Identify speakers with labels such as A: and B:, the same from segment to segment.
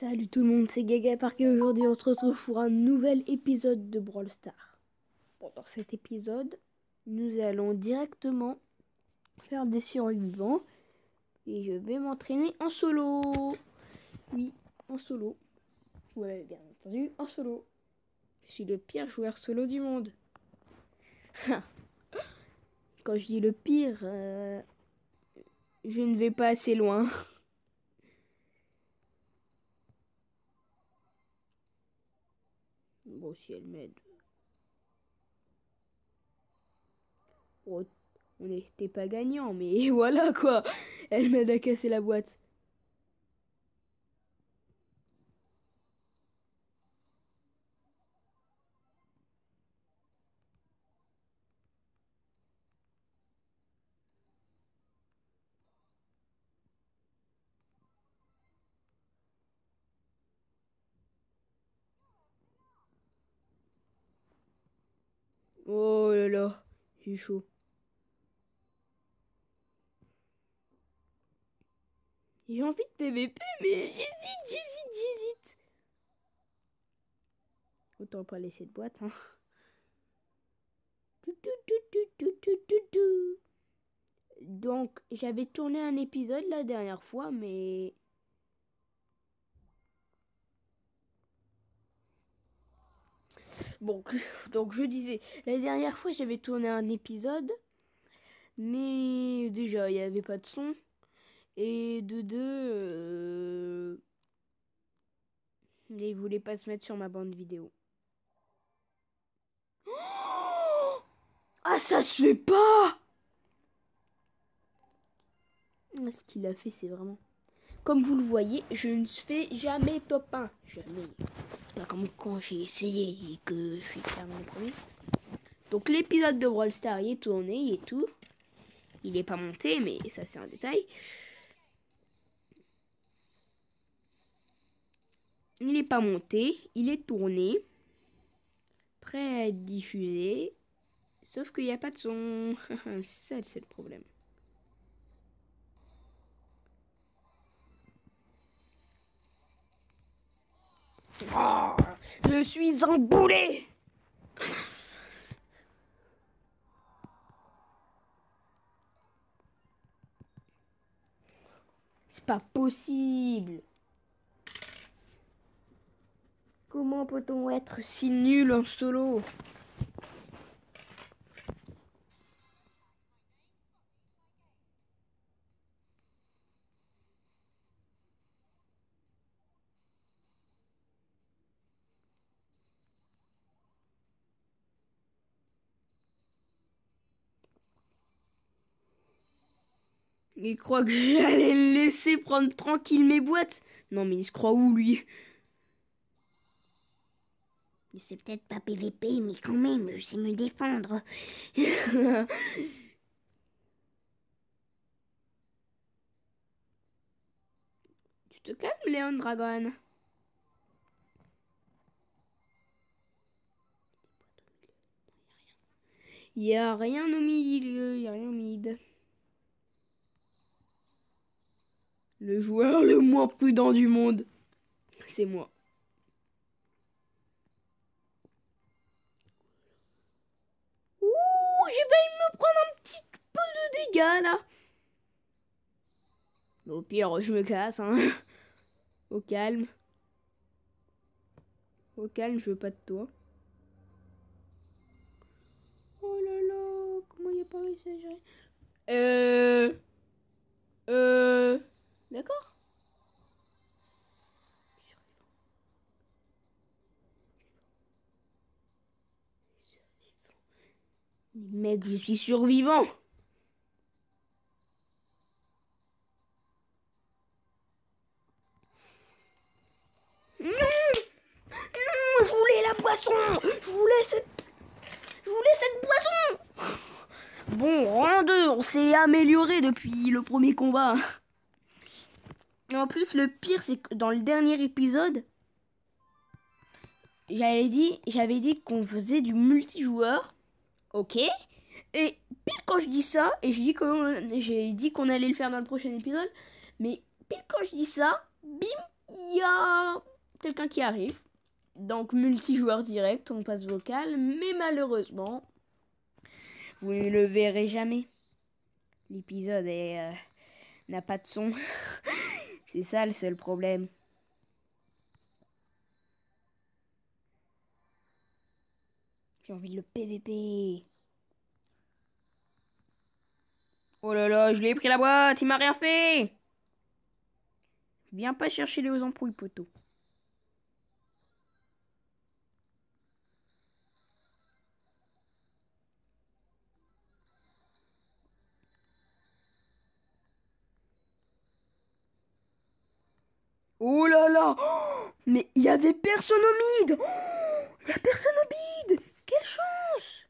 A: Salut tout le monde, c'est Gaga Park et aujourd'hui on se retrouve pour un nouvel épisode de Brawl Stars. Bon, dans cet épisode, nous allons directement faire des survivants et je vais m'entraîner en solo. Oui, en solo. Vous l'avez bien entendu, en solo. Je suis le pire joueur solo du monde. Quand je dis le pire, je ne vais pas assez loin. Bon, si elle m'aide. Oh, on n'était pas gagnant, mais voilà quoi. Elle m'aide à casser la boîte. Oh là là, j'ai chaud. J'ai envie de PVP, mais j'hésite. Autant pas laisser de boîte, hein. Donc, j'avais tourné un épisode la dernière fois, mais... Bon, donc je disais, la dernière fois j'avais tourné un épisode, mais déjà il n'y avait pas de son. Et de deux, il voulait pas se mettre sur ma bande vidéo. Ah, ça se fait pas! Ce qu'il a fait, c'est vraiment... Comme vous le voyez, je ne fais jamais top 1. Jamais. C'est pas comme quand j'ai essayé et que je suis terminé premier. Donc l'épisode de Brawl Stars, il est tourné, il est tout. Il est pas monté, mais ça c'est un détail. Il est pas monté, il est tourné. Prêt à être diffusé. Sauf qu'il n'y a pas de son. Ça, c'est le problème. Oh, je suis un boulet. C'est pas possible. Comment peut-on être si nul en solo? Il croit que j'allais le laisser prendre tranquille mes boîtes. Non mais il se croit où lui?
B: C'est peut-être pas PVP, mais quand même, je sais me défendre.
A: Tu te calmes, Léon Dragon. Il y a rien au milieu, il y a rien au mid. Le joueur le moins prudent du monde, c'est moi. Ouh, j'ai failli me prendre un petit peu de dégâts là. Au pire, je me casse, hein. Au calme. Au calme, je veux pas de toi. Oh là là, comment il a pas réussi à gérer? D'accord. Mec, je suis survivant. Non, non, je voulais la boisson. Je voulais cette boisson. Bon, rang 2, on s'est amélioré depuis le premier combat. Et en plus, le pire, c'est que dans le dernier épisode, j'avais dit qu'on faisait du multijoueur. Ok. Et pile quand je dis ça, et j'ai dit qu'on allait le faire dans le prochain épisode, mais pile quand je dis ça, bim, il y a quelqu'un qui arrive. Donc multijoueur direct, on passe vocal, mais malheureusement, vous ne le verrez jamais. L'épisode n'a pas de son. C'est ça le seul problème. J'ai envie de le PVP. Oh là là, je lui ai pris la boîte, il m'a rien fait. Viens pas chercher les embrouilles, poteau. Oh là là, mais il y avait personne au mid. Il y a personne au mid. Quelle chance.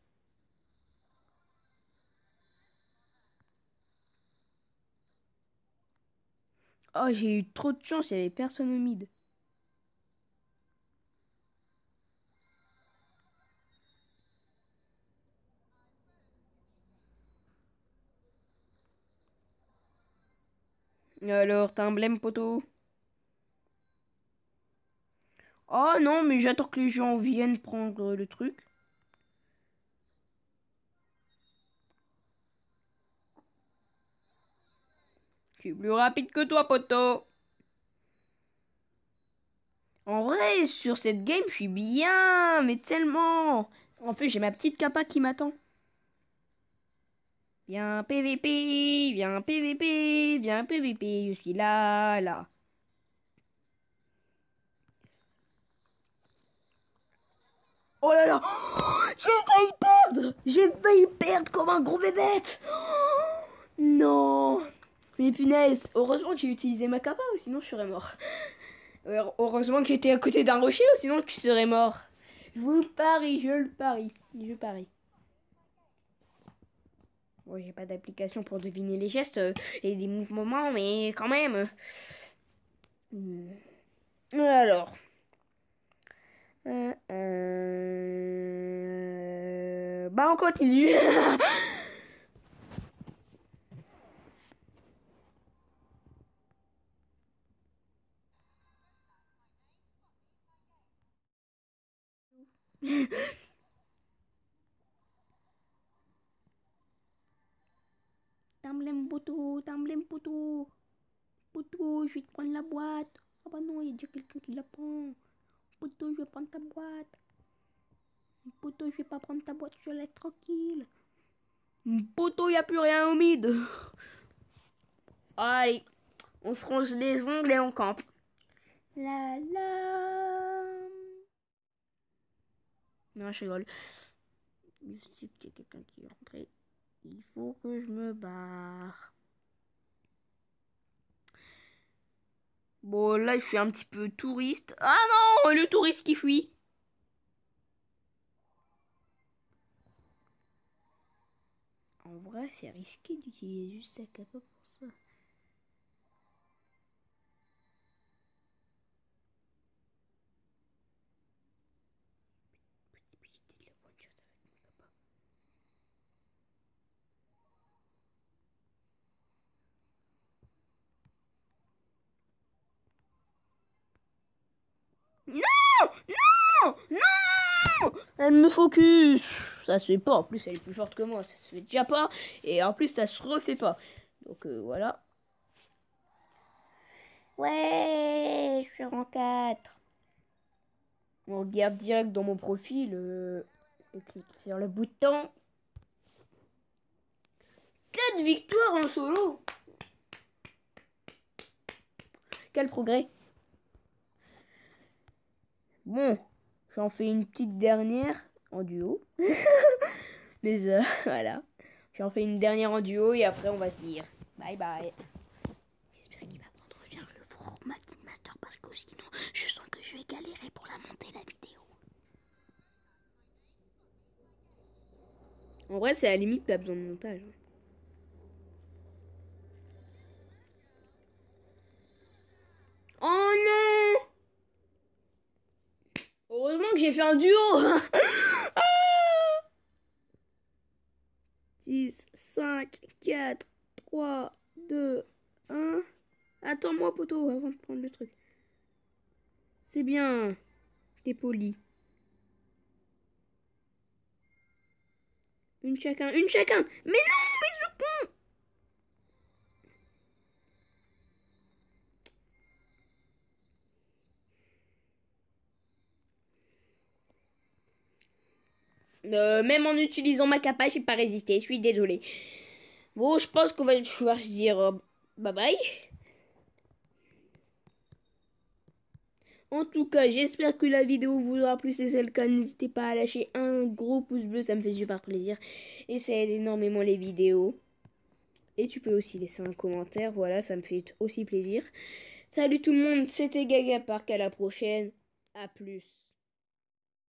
A: Oh, j'ai eu trop de chance, il y avait personne au mid. Alors, t'as un blême, poteau? Oh non, mais j'attends que les gens viennent prendre le truc. Je suis plus rapide que toi, poteau. En vrai, sur cette game, je suis bien, mais tellement. En plus, j'ai ma petite capa qui m'attend. Viens PVP, viens PVP, viens PVP, je suis là, là. Oh là là, j'ai failli perdre. J'ai failli perdre comme un gros bébête. Non. Mais punaise, heureusement que j'ai utilisé ma capa, ou sinon je serais mort. Heureusement que j'étais à côté d'un rocher, ou sinon je serais mort. Je vous le parie, je le parie. Je parie. Bon, j'ai pas d'application pour deviner les gestes et les mouvements, mais quand même. Alors. Bah, on continue. T'emblème poteau, t'emblème poteau. Poteau, je vais te prendre la boîte. Ah bah non, il y a déjà quelqu'un qui la prend. Poteau, je vais prendre ta boîte. Poteau, je vais pas prendre ta boîte, je vais laisse tranquille. Poteau, y a plus rien au mid. Allez, on se range les ongles et on campe. La la. Non, je rigole. Je sais qu'il y a quelqu'un qui est rentré. Il faut que je me barre. Bon, là, je suis un petit peu touriste. Ah non, le touriste qui fuit. En vrai, c'est risqué d'utiliser juste sa capa pour ça. Petite de la one shot avec mon capa. Non! Non! Non! Elle me focus! Ça se fait pas. En plus, elle est plus forte que moi. Ça se fait déjà pas. Et en plus, ça se refait pas. Donc voilà. Ouais, je suis en 4. On regarde direct dans mon profil. Je clique sur le bouton. 4 victoires en solo. Quel progrès. Bon, j'en fais une petite dernière en duo. Mais voilà. J'en fais une dernière en duo et après on va se dire bye bye.
B: J'espère qu'il va prendre en charge le format Master parce que sinon je sens que je vais galérer pour la monter la vidéo.
A: En vrai, c'est à la limite pas besoin de montage. Oh non! Heureusement que j'ai fait un duo. 6, 5, 4, 3, 2, 1. Attends-moi, poteau, avant de prendre le truc. C'est bien. T'es poli. Une chacun. Une chacun. Mais non, mais ce con. Même en utilisant ma capa, j'ai pas résisté. Je suis désolée. Bon, je pense qu'on va pouvoir se dire bye bye. En tout cas, j'espère que la vidéo vous aura plu. Si c'est le cas, n'hésitez pas à lâcher un gros pouce bleu. Ça me fait super plaisir. Et ça aide énormément les vidéos. Et tu peux aussi laisser un commentaire. Voilà, ça me fait aussi plaisir. Salut tout le monde, c'était Gaga Park. À la prochaine. À plus.